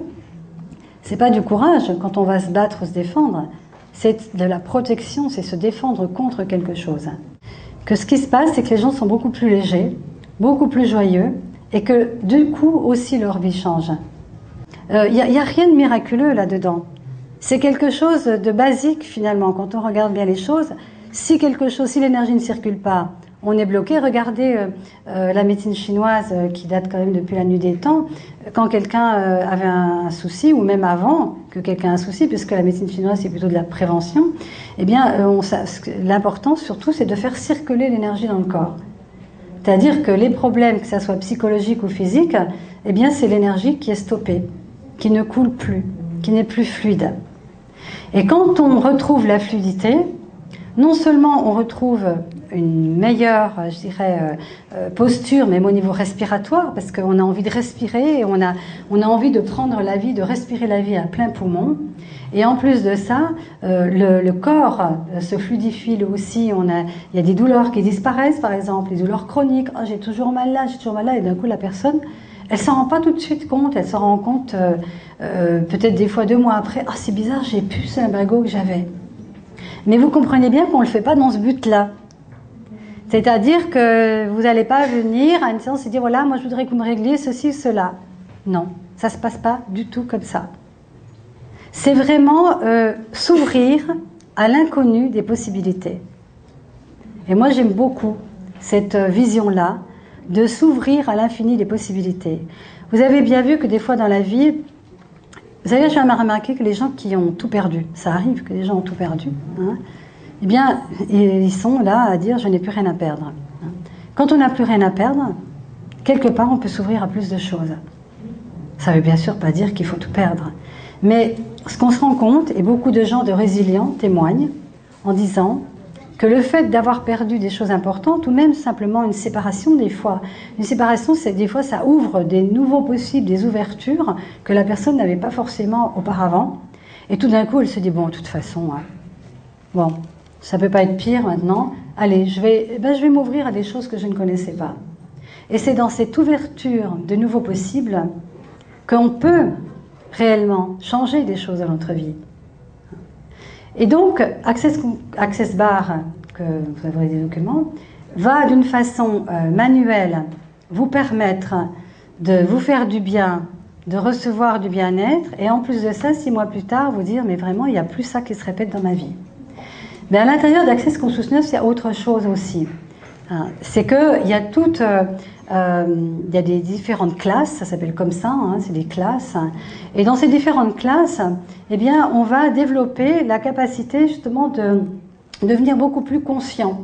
c'est pas du courage quand on va se battre ou se défendre, c'est de la protection, c'est se défendre contre quelque chose. Que ce qui se passe, c'est que les gens sont beaucoup plus légers, beaucoup plus joyeux, et que du coup aussi leur vie change. Il n'y a rien de miraculeux là-dedans. C'est quelque chose de basique finalement, quand on regarde bien les choses. Si l'énergie ne circule pas, on est bloqué. Regardez la médecine chinoise qui date quand même depuis la nuit des temps. Quand quelqu'un avait un souci, ou même avant que quelqu'un ait un souci, puisque la médecine chinoise c'est plutôt de la prévention, eh bien l'important surtout c'est de faire circuler l'énergie dans le corps. C'est-à-dire que les problèmes, que ça soit psychologique ou physique, eh bien c'est l'énergie qui est stoppée, qui ne coule plus, qui n'est plus fluide. Et quand on retrouve la fluidité, non seulement on retrouve une meilleure, je dirais, posture, même au niveau respiratoire, parce qu'on a envie de respirer, et on a envie de prendre la vie, de respirer la vie à plein poumon. Et en plus de ça, le corps se fluidifie lui aussi. Il y a des douleurs qui disparaissent, par exemple, les douleurs chroniques. Oh, j'ai toujours mal là, et d'un coup la personne, elle s'en rend pas tout de suite compte, elle s'en rend compte peut-être des fois 2 mois après. Ah, c'est bizarre, j'ai plus ce lumbago que j'avais. Mais vous comprenez bien qu'on ne le fait pas dans ce but-là. C'est-à-dire que vous n'allez pas venir à une séance et dire voilà, moi je voudrais que vous me régliez ceci ou cela. Non, ça ne se passe pas du tout comme ça. C'est vraiment s'ouvrir à l'inconnu des possibilités. Et moi j'aime beaucoup cette vision-là, de s'ouvrir à l'infini des possibilités. Vous avez bien vu que des fois dans la vie, vous avez jamais remarqué que les gens qui ont tout perdu, ça arrive que les gens ont tout perdu, hein, eh bien, ils sont là à dire « je n'ai plus rien à perdre ». Quand on n'a plus rien à perdre, quelque part, on peut s'ouvrir à plus de choses. Ça ne veut bien sûr pas dire qu'il faut tout perdre. Mais ce qu'on se rend compte, et beaucoup de gens de résilients témoignent en disant que le fait d'avoir perdu des choses importantes, ou même simplement une séparation des fois, une séparation, c'est des fois ça ouvre des nouveaux possibles, des ouvertures que la personne n'avait pas forcément auparavant. Et tout d'un coup, elle se dit « bon, de toute façon, hein, bon, ça ne peut pas être pire maintenant, allez, je vais m'ouvrir à des choses que je ne connaissais pas ». Et c'est dans cette ouverture de nouveaux possibles qu'on peut réellement changer des choses dans notre vie. Et donc, Access Bar, que vous avez des documents, va d'une façon manuelle vous permettre de vous faire du bien, de recevoir du bien-être, et en plus de ça, 6 mois plus tard, vous dire, mais vraiment, il n'y a plus ça qui se répète dans ma vie. Mais à l'intérieur d'Access Consciousness, il y a autre chose aussi. C'est qu'il y a il y a des différentes classes, ça s'appelle comme ça, hein, c'est des classes. Et dans ces différentes classes, eh bien, on va développer la capacité justement de devenir beaucoup plus conscient.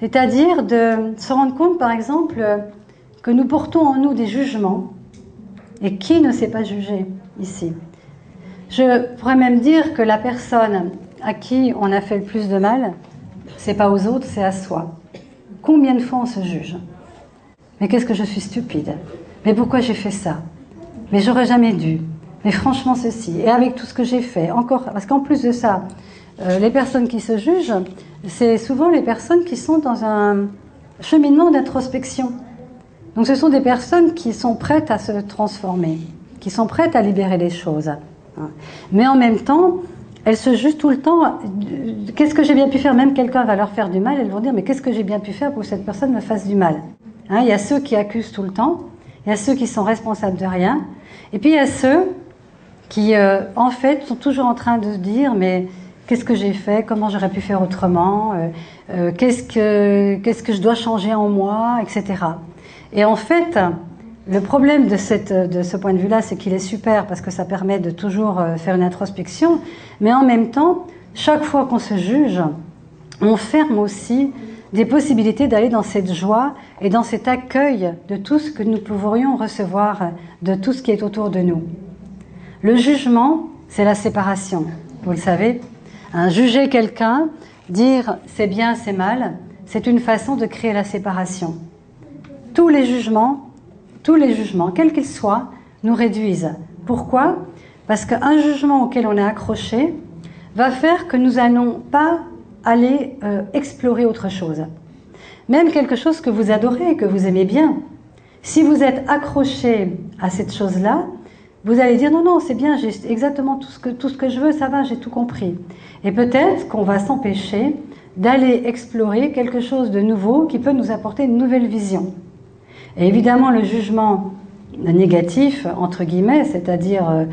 C'est-à-dire de se rendre compte, par exemple, que nous portons en nous des jugements. Et qui ne s'est pas jugé ici? Je pourrais même dire que la personne à qui on a fait le plus de mal, c'est pas aux autres, c'est à soi. Combien de fois on se juge? Mais qu'est-ce que je suis stupide? Mais pourquoi j'ai fait ça? Mais j'aurais jamais dû. Mais franchement ceci. Et avec tout ce que j'ai fait, encore, parce qu'en plus de ça, les personnes qui se jugent, c'est souvent les personnes qui sont dans cheminement d'introspection. Donc ce sont des personnes qui sont prêtes à se transformer, qui sont prêtes à libérer les choses. Mais en même temps, elles se jugent tout le temps, qu'est-ce que j'ai bien pu faire? Même quelqu'un va leur faire du mal, elles vont dire, mais qu'est-ce que j'ai bien pu faire pour que cette personne me fasse du mal? Il y a ceux qui accusent tout le temps, il y a ceux qui sont responsables de rien, et puis il y a ceux qui, en fait, sont toujours en train de se dire, mais qu'est-ce que j'ai fait? Comment j'aurais pu faire autrement? Qu'est-ce que je dois changer en moi? Etc. Et en fait, le problème de ce point de vue-là, c'est qu'il est super parce que ça permet de toujours faire une introspection, mais en même temps, chaque fois qu'on se juge, on ferme aussi des possibilités d'aller dans cette joie et dans cet accueil de tout ce que nous pourrions recevoir de tout ce qui est autour de nous. Le jugement, c'est la séparation, vous le savez. Juger quelqu'un, dire c'est bien, c'est mal, c'est une façon de créer la séparation. Tous les jugements, quels qu'ils soient, nous réduisent. Pourquoi? Parce qu'un jugement auquel on est accroché va faire que nous n'allons pas aller explorer autre chose. Même quelque chose que vous adorez, que vous aimez bien. Si vous êtes accroché à cette chose-là, vous allez dire non, c'est bien, j'ai exactement tout ce que je veux, ça va, j'ai tout compris. Et peut-être qu'on va s'empêcher d'aller explorer quelque chose de nouveau qui peut nous apporter une nouvelle vision. Et évidemment, le jugement négatif, entre guillemets, c'est-à-dire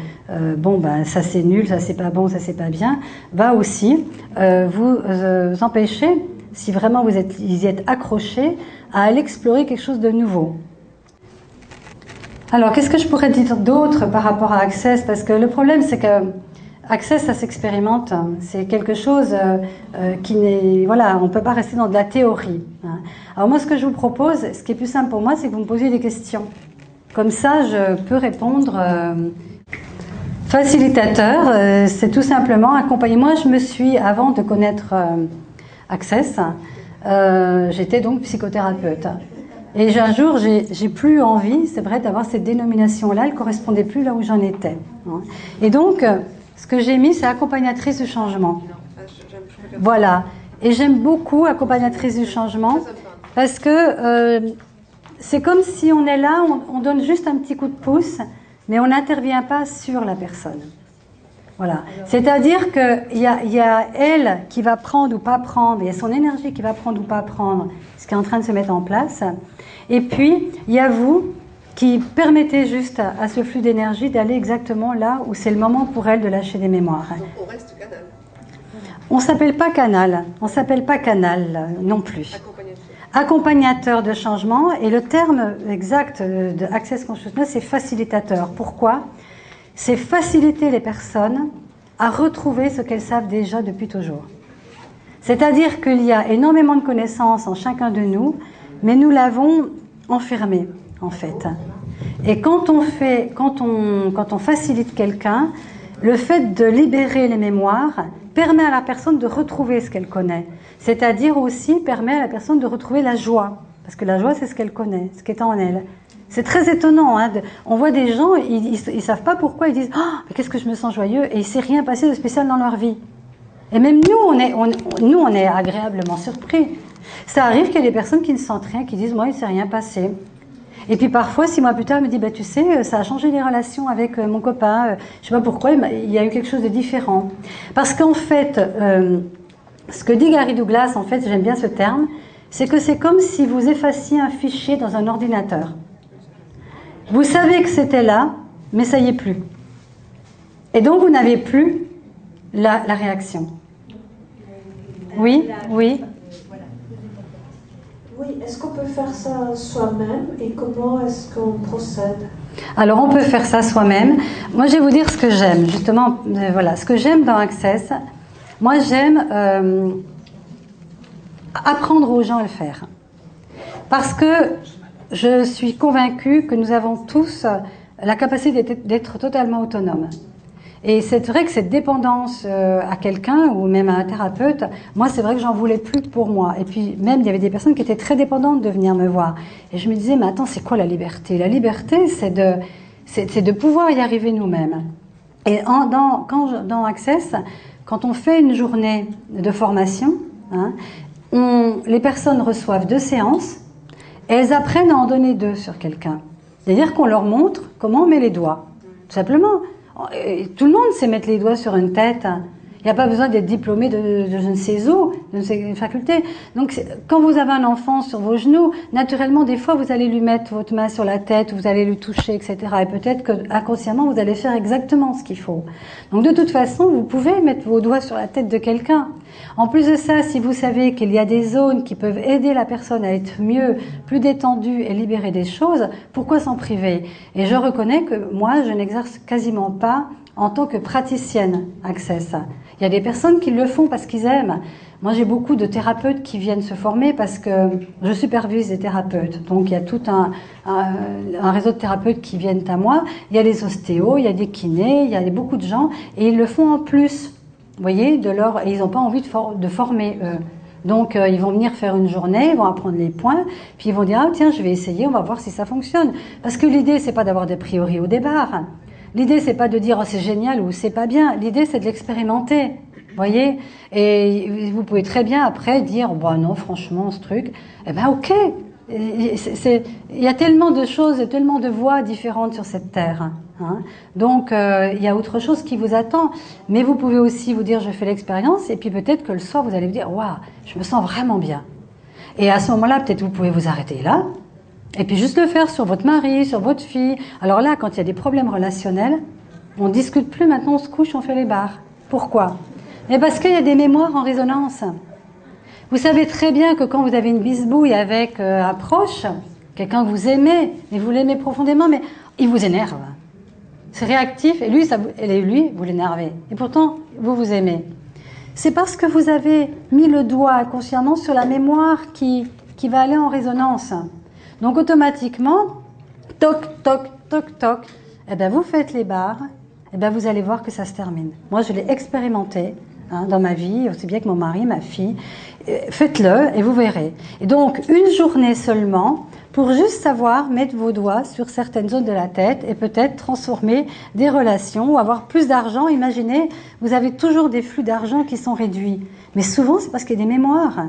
ça c'est nul, ça c'est pas bon, ça c'est pas bien, va aussi vous empêcher, si vraiment vous y êtes accroché, à aller explorer quelque chose de nouveau. Alors, qu'est-ce que je pourrais dire d'autre par rapport à Access? Parce que le problème, c'est que Access, ça s'expérimente. C'est quelque chose qui n'est... Voilà, on ne peut pas rester dans de la théorie. Alors moi, ce que je vous propose, ce qui est plus simple pour moi, c'est que vous me posiez des questions. Comme ça, je peux répondre. Facilitateur, c'est tout simplement accompagner. Moi, je me suis, avant de connaître Access, j'étais donc psychothérapeute. Et un jour, j'ai plus envie, c'est vrai, d'avoir cette dénomination-là, elle correspondait plus là où j'en étais. Et donc, ce que j'ai mis, c'est accompagnatrice du changement. Voilà. Et j'aime beaucoup accompagnatrice du changement, parce que c'est comme si on est là, on donne juste un petit coup de pouce, mais on n'intervient pas sur la personne. Voilà. C'est-à-dire qu'il y a elle qui va prendre ou pas prendre, il y a son énergie qui va prendre ou pas prendre, ce qui est en train de se mettre en place. Et puis, il y a vous qui permettez juste à ce flux d'énergie d'aller exactement là où c'est le moment pour elle de lâcher des mémoires. Donc on reste canal. On ne s'appelle pas canal, on ne s'appelle pas canal non plus. Accompagnateur de changement, et le terme exact de Access Consciousness, c'est facilitateur. Pourquoi? C'est faciliter les personnes à retrouver ce qu'elles savent déjà depuis toujours. C'est-à-dire qu'il y a énormément de connaissances en chacun de nous, mais nous l'avons enfermé, en fait. Et quand on facilite quelqu'un, le fait de libérer les mémoires permet à la personne de retrouver ce qu'elle connaît. C'est-à-dire aussi permet à la personne de retrouver la joie. Parce que la joie, c'est ce qu'elle connaît, ce qui est en elle. C'est très étonnant. On voit des gens, ils savent pas pourquoi, ils disent « Ah, mais qu'est-ce que je me sens joyeux ?» et il s'est rien passé de spécial dans leur vie. Et même nous, on est agréablement surpris. Ça arrive qu'il y ait des personnes qui ne sentent rien, qui disent « Moi, il ne s'est rien passé. » Et puis parfois, 6 mois plus tard, elle me dit « Tu sais, ça a changé les relations avec mon copain. Je sais pas pourquoi, il y a eu quelque chose de différent. » Parce qu'en fait, ce que dit Gary Douglas, en fait, j'aime bien ce terme, c'est que c'est comme si vous effaciez un fichier dans un ordinateur. Vous savez que c'était là, mais ça y est plus. Et donc, vous n'avez plus la réaction. Oui, oui. Oui, est-ce qu'on peut faire ça soi-même et comment est-ce qu'on procède? Alors, on peut faire ça soi-même. Moi, je vais vous dire ce que j'aime. Justement, voilà, ce que j'aime dans Access. Moi, j'aime apprendre aux gens à le faire. Parce que je suis convaincue que nous avons tous la capacité d'être totalement autonomes. Et c'est vrai que cette dépendance à quelqu'un ou même à un thérapeute, moi c'est vrai que j'en voulais plus pour moi. Et puis même il y avait des personnes qui étaient très dépendantes de venir me voir. Et je me disais mais attends, c'est quoi la liberté? La liberté c'est de pouvoir y arriver nous-mêmes. Et dans Access, quand on fait une journée de formation, les personnes reçoivent 2 séances et elles apprennent à en donner 2 sur quelqu'un. C'est-à-dire qu'on leur montre comment on met les doigts. Tout simplement. Tout le monde sait mettre les doigts sur une tête. Il n'y a pas besoin d'être diplômé de je ne sais où, de ne sais quelle faculté. Donc, quand vous avez un enfant sur vos genoux, naturellement, des fois, vous allez lui mettre votre main sur la tête, vous allez lui toucher, etc. Et peut-être que inconsciemment, vous allez faire exactement ce qu'il faut. Donc, de toute façon, vous pouvez mettre vos doigts sur la tête de quelqu'un. En plus de ça, si vous savez qu'il y a des zones qui peuvent aider la personne à être mieux, plus détendue et libérer des choses, pourquoi s'en priver? Et je reconnais que moi, je n'exerce quasiment pas en tant que praticienne Access. Il y a des personnes qui le font parce qu'ils aiment. Moi, j'ai beaucoup de thérapeutes qui viennent se former parce que je supervise des thérapeutes. Donc, il y a tout un réseau de thérapeutes qui viennent à moi. Il y a les ostéos, il y a des kinés, il y a beaucoup de gens. Et ils le font en plus, vous voyez, et ils n'ont pas envie de former, eux. Donc, ils vont venir faire une journée, ils vont apprendre les points, puis ils vont dire « Ah, tiens, je vais essayer, on va voir si ça fonctionne. » Parce que l'idée, c'est pas d'avoir des priori au départ. L'idée, c'est pas de dire oh, c'est génial ou c'est pas bien. L'idée, c'est de l'expérimenter. Voyez? Et vous pouvez très bien après dire bah non, franchement, ce truc. Eh ben, ok. Il y a tellement de choses, tellement de voies différentes sur cette terre. Hein. Donc, il y a autre chose qui vous attend. Mais vous pouvez aussi vous dire je fais l'expérience et puis peut-être que le soir, vous allez vous dire waouh, je me sens vraiment bien. Et à ce moment-là, peut-être vous pouvez vous arrêter là. Et puis juste le faire sur votre mari, sur votre fille. Alors là, quand il y a des problèmes relationnels, on ne discute plus, maintenant on se couche, on fait les barres. Pourquoi? Mais parce qu'il y a des mémoires en résonance. Vous savez très bien que quand vous avez une bisbouille avec un proche, quelqu'un que vous aimez, et vous l'aimez profondément, mais il vous énerve. C'est réactif, et lui, vous l'énervez. Et pourtant, vous vous aimez. C'est parce que vous avez mis le doigt inconsciemment sur la mémoire qui va aller en résonance. Donc automatiquement, toc, toc, toc, toc, eh ben vous faites les barres, eh ben vous allez voir que ça se termine. Moi, je l'ai expérimenté dans ma vie, aussi bien que mon mari, ma fille. Faites-le et vous verrez. Et donc, une journée seulement pour juste savoir mettre vos doigts sur certaines zones de la tête et peut-être transformer des relations ou avoir plus d'argent. Imaginez, vous avez toujours des flux d'argent qui sont réduits. Mais souvent, c'est parce qu'il y a des mémoires.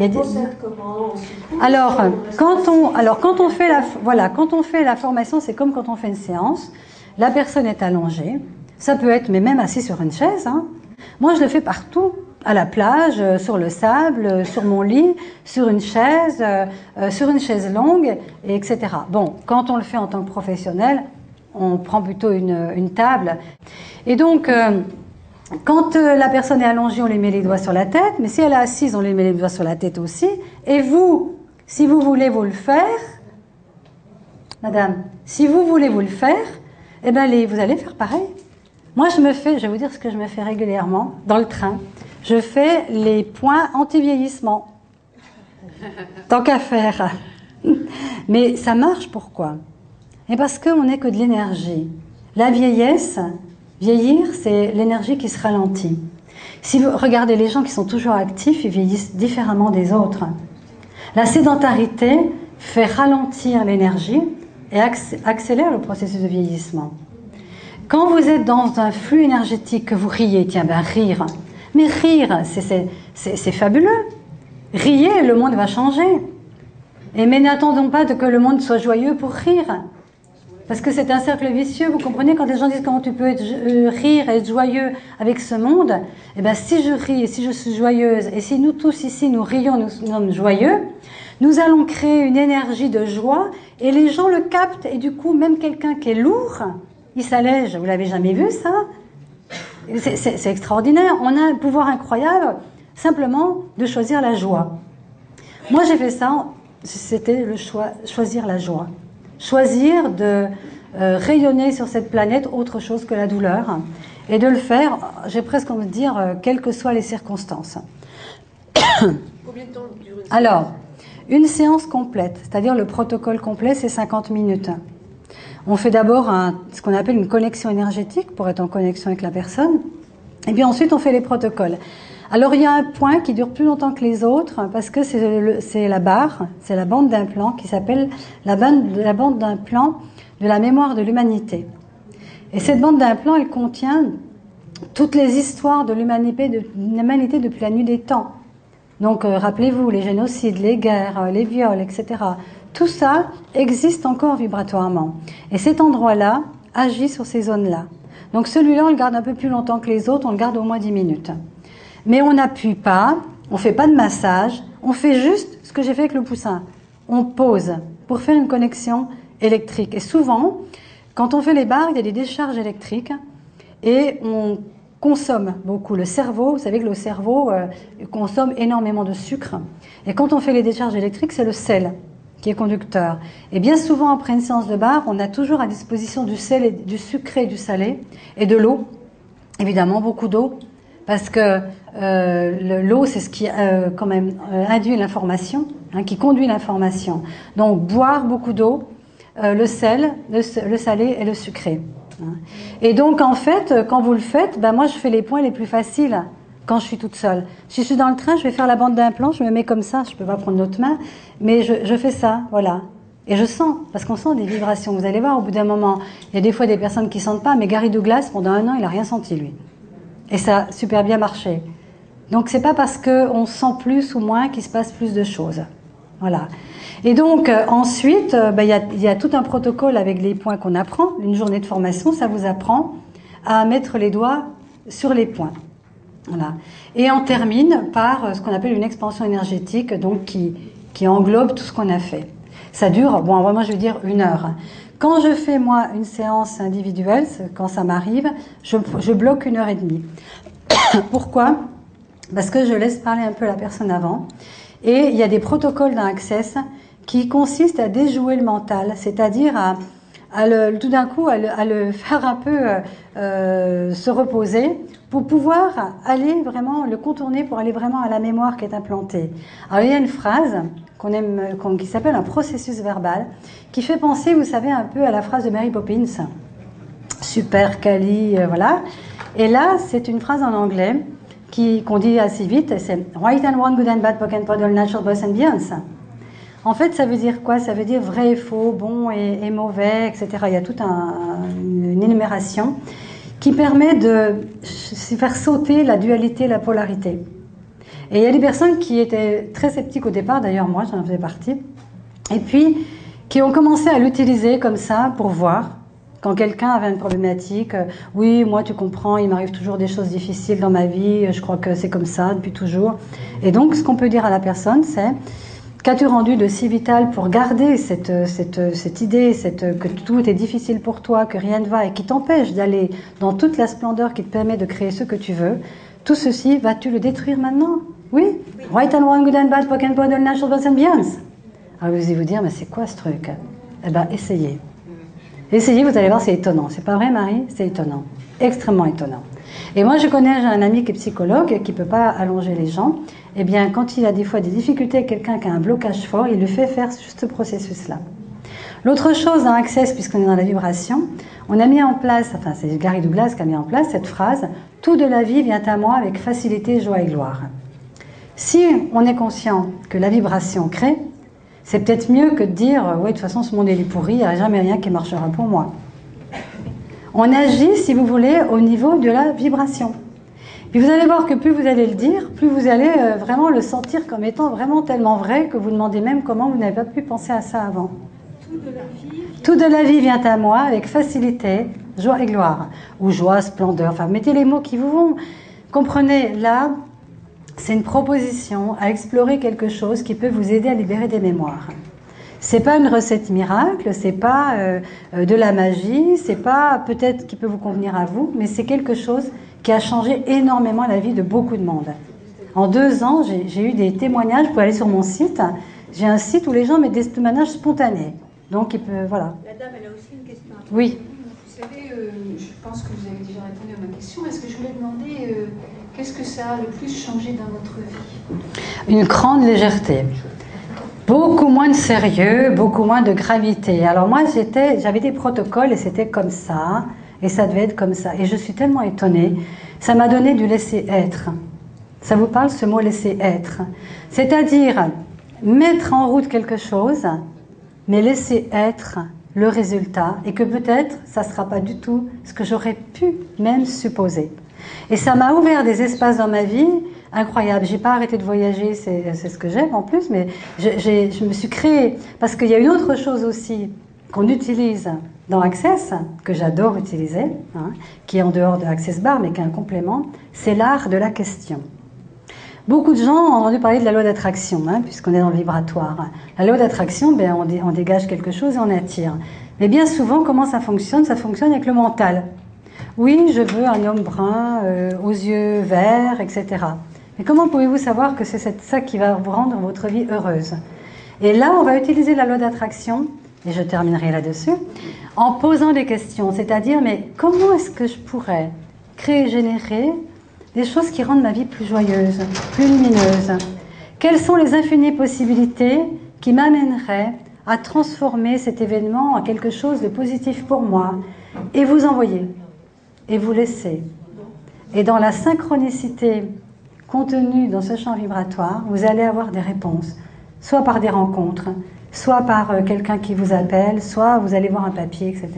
Et on procède comment? Alors, quand on fait la formation, c'est comme quand on fait une séance. La personne est allongée. Ça peut être, mais même assis sur une chaise. Hein. Moi, je le fais partout. À la plage, sur le sable, sur mon lit, sur une chaise longue, etc. Bon, quand on le fait en tant que professionnel, on prend plutôt une table. Et donc... quand la personne est allongée, on lui met les doigts sur la tête, mais si elle est assise, on lui met les doigts sur la tête aussi. Et vous, si vous voulez vous le faire, madame, si vous voulez vous le faire, eh ben vous allez faire pareil. Moi, je vais vous dire ce que je me fais régulièrement dans le train. Je fais les points anti-vieillissement. Tant qu'à faire. Mais ça marche, pourquoi? Et parce qu'on n'est que de l'énergie. La vieillesse... Vieillir, c'est l'énergie qui se ralentit. Si vous regardez les gens qui sont toujours actifs, ils vieillissent différemment des autres. La sédentarité fait ralentir l'énergie et accélère le processus de vieillissement. Quand vous êtes dans un flux énergétique, que vous riez, rire. Mais rire, c'est fabuleux. Riez, le monde va changer. Mais n'attendons pas que le monde soit joyeux pour rire. Parce que c'est un cercle vicieux, vous comprenez, quand les gens disent comment tu peux rire et être joyeux avec ce monde, eh bien si je ris et si je suis joyeuse, et si nous tous ici nous rions, nous sommes joyeux, nous allons créer une énergie de joie, et les gens le captent, et du coup, même quelqu'un qui est lourd, il s'allège. Vous l'avez jamais vu, ça? C'est extraordinaire. On a un pouvoir incroyable, simplement, de choisir la joie. Moi, j'ai fait ça, c'était le choix, choisir la joie. Choisir de rayonner sur cette planète autre chose que la douleur et de le faire, j'ai presque envie de dire, quelles que soient les circonstances. Combien de temps dure une séance? Alors, une séance complète, c'est-à-dire le protocole complet, c'est 50 minutes. On fait d'abord ce qu'on appelle une connexion énergétique pour être en connexion avec la personne, et puis ensuite on fait les protocoles. Alors il y a un point qui dure plus longtemps que les autres parce que c'est la barre, c'est la bande d'implant qui s'appelle la bande d'implant de la mémoire de l'humanité. Et cette bande d'implant, elle contient toutes les histoires de l'humanité depuis la nuit des temps. Donc rappelez-vous, les génocides, les guerres, les viols, etc. Tout ça existe encore vibratoirement. Et cet endroit-là agit sur ces zones-là. Donc celui-là, on le garde un peu plus longtemps que les autres, on le garde au moins 10 minutes. Mais on n'appuie pas, on ne fait pas de massage, on fait juste ce que j'ai fait avec le poussin. On pose pour faire une connexion électrique. Et souvent, quand on fait les barres, il y a des décharges électriques et on consomme beaucoup. Le cerveau, vous savez que le cerveau consomme énormément de sucre. Et quand on fait les décharges électriques, c'est le sel qui est conducteur. Et bien souvent, après une séance de barre, on a toujours à disposition du sel, du sucré et du salé, et de l'eau. Évidemment, beaucoup d'eau, parce que l'eau, c'est ce qui quand même induit l'information, hein, qui conduit l'information. Donc, boire beaucoup d'eau, le sel, le salé et le sucré. Et donc, en fait, quand vous le faites, ben moi, je fais les points les plus faciles quand je suis toute seule. Si je suis dans le train, je vais faire la bande d'implant, je me mets comme ça, je ne peux pas prendre l'autre main, mais je fais ça, voilà. Et je sens, parce qu'on sent des vibrations. Vous allez voir, au bout d'un moment, il y a des fois des personnes qui ne sentent pas, mais Gary Douglas, pendant 1 an, il n'a rien senti, lui. Et ça a super bien marché. Donc, c'est pas parce qu'on sent plus ou moins qu'il se passe plus de choses. Voilà. Et donc, ensuite, il y a tout un protocole avec les points qu'on apprend. Une journée de formation, ça vous apprend à mettre les doigts sur les points. Voilà. Et on termine par ce qu'on appelle une expansion énergétique, donc qui englobe tout ce qu'on a fait. Ça dure, bon, moi je vais dire 1 heure. Quand je fais, moi, une séance individuelle, quand ça m'arrive, je bloque 1h30. Pourquoi ? Parce que je laisse parler un peu la personne avant. Et il y a des protocoles dans Access qui consistent à déjouer le mental, c'est-à-dire tout d'un coup à le faire un peu se reposer pour pouvoir aller vraiment le contourner, pour aller vraiment à la mémoire qui est implantée. Alors il y a une phrase qui s'appelle un processus verbal, qui fait penser, vous savez, un peu à la phrase de Mary Poppins. Super, quali, voilà. Et là, c'est une phrase en anglais qu'on dit assez vite, c'est right and wrong, good and bad, pock and paddle, natural, boss and beyond. En fait, ça veut dire quoi? Ça veut dire vrai et faux, bon et mauvais, etc. Il y a toute une énumération qui permet de faire sauter la dualité, la polarité. Et il y a des personnes qui étaient très sceptiques au départ, d'ailleurs moi j'en faisais partie, et puis qui ont commencé à l'utiliser comme ça pour voir. Quand quelqu'un avait une problématique, oui, moi tu comprends, il m'arrive toujours des choses difficiles dans ma vie, je crois que c'est comme ça depuis toujours. Et donc ce qu'on peut dire à la personne, c'est: qu'as-tu rendu de si vital pour garder cette idée, que tout est difficile pour toi, que rien ne va et qui t'empêche d'aller dans toute la splendeur qui te permet de créer ce que tu veux? Tout ceci, vas-tu le détruire maintenant? Oui. Right and wrong, good and bad, pock and paddle, natural, boss and beyond. Alors vous allez vous dire, mais c'est quoi ce truc? Eh bien, essayez. Essayez, vous allez voir, c'est étonnant. C'est pas vrai, Marie? C'est étonnant. Extrêmement étonnant. Et moi, j'ai un ami qui est psychologue, qui ne peut pas allonger les gens. Eh bien, quand il a des fois des difficultés avec quelqu'un qui a un blocage fort, il lui fait faire juste ce processus-là. L'autre chose dans Access, puisqu'on est dans la vibration, on a mis en place, enfin c'est Gary Douglas qui a mis en place cette phrase: tout de la vie vient à moi avec facilité, joie et gloire. Si on est conscient que la vibration crée, c'est peut-être mieux que de dire oui, de toute façon ce monde est pourri, il n'y a jamais rien qui marchera pour moi. On agit, si vous voulez, au niveau de la vibration. Puis vous allez voir que plus vous allez le dire, plus vous allez vraiment le sentir comme étant vraiment tellement vrai que vous demandez même comment vous n'avez pas pu penser à ça avant. Tout de la vie vient à moi avec facilité, joie et gloire. Ou joie, splendeur, enfin mettez les mots qui vous vont. Comprenez, là, c'est une proposition à explorer quelque chose qui peut vous aider à libérer des mémoires. C'est pas une recette miracle, c'est pas de la magie, c'est pas peut-être qui peut vous convenir à vous, mais c'est quelque chose qui a changé énormément la vie de beaucoup de monde. En 2 ans, j'ai eu des témoignages. Vous pouvez aller sur mon site. J'ai un site où les gens mettent des témoignages spontanés. Donc, il peut, voilà. La dame, elle a aussi une question. Oui. Vous savez, je pense que vous avez déjà répondu à ma question. Est-ce que je voulais demander qu'est-ce que ça a le plus changé dans votre vie? Une grande légèreté. Beaucoup moins de sérieux, beaucoup moins de gravité. Alors moi, j'avais des protocoles et c'était comme ça. Et ça devait être comme ça. Et je suis tellement étonnée. Ça m'a donné du laisser-être. Ça vous parle, ce mot laisser-être? C'est-à-dire mettre en route quelque chose, mais laisser être le résultat. Et que peut-être, ça ne sera pas du tout ce que j'aurais pu même supposer. Et ça m'a ouvert des espaces dans ma vie incroyable. J'ai pas arrêté de voyager, c'est ce que j'aime en plus, mais je me suis créée, parce qu'il y a une autre chose aussi qu'on utilise dans Access, que j'adore utiliser, hein, qui est en dehors de Access Bar, mais qui est un complément, c'est l'art de la question. Beaucoup de gens ont entendu parler de la loi d'attraction, hein, puisqu'on est dans le vibratoire. La loi d'attraction, ben, on dégage quelque chose et on attire. Mais bien souvent, comment ça fonctionne? Ça fonctionne avec le mental. Oui, je veux un homme brun, aux yeux verts, etc. Mais comment pouvez-vous savoir que c'est ça qui va vous rendre votre vie heureuse? Et là, on va utiliser la loi d'attraction, et je terminerai là-dessus, en posant des questions. C'est-à-dire, mais comment est-ce que je pourrais créer, générer des choses qui rendent ma vie plus joyeuse, plus lumineuse? Quelles sont les infinies possibilités qui m'amèneraient à transformer cet événement en quelque chose de positif pour moi? Et vous envoyez, et vous laissez. Et dans la synchronicité contenue dans ce champ vibratoire, vous allez avoir des réponses, soit par des rencontres, soit par quelqu'un qui vous appelle, soit vous allez voir un papier, etc.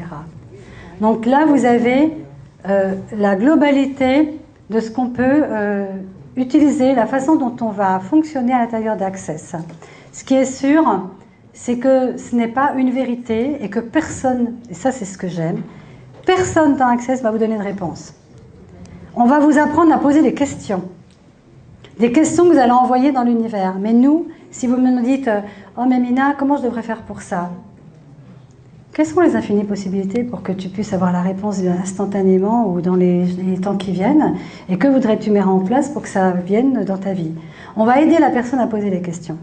Donc là, vous avez la globalité de ce qu'on peut utiliser, la façon dont on va fonctionner à l'intérieur d'Access. Ce qui est sûr, c'est que ce n'est pas une vérité et que personne, et ça c'est ce que j'aime, personne dans Access va vous donner une réponse. On va vous apprendre à poser des questions que vous allez envoyer dans l'univers. Mais nous, si vous me dites « Oh mais Mina, comment je devrais faire pour ça ?» Quelles sont les infinies possibilités pour que tu puisses avoir la réponse instantanément ou dans les temps qui viennent? Et que voudrais-tu mettre en place pour que ça vienne dans ta vie? On va aider la personne à poser les questions.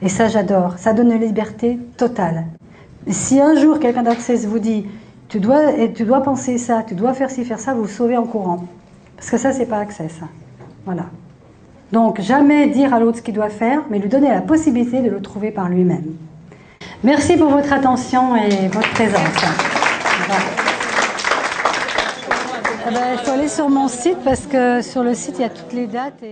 Et ça, j'adore. Ça donne une liberté totale. Si un jour, quelqu'un d'Access vous dit « tu dois penser ça, tu dois faire ci, faire ça », vous vous sauvez en courant. Parce que ça, c'est pas Access. Voilà. Donc, jamais dire à l'autre ce qu'il doit faire, mais lui donner la possibilité de le trouver par lui-même. Merci pour votre attention et votre présence. Il faut aller sur mon site parce que sur le site, il y a toutes les dates.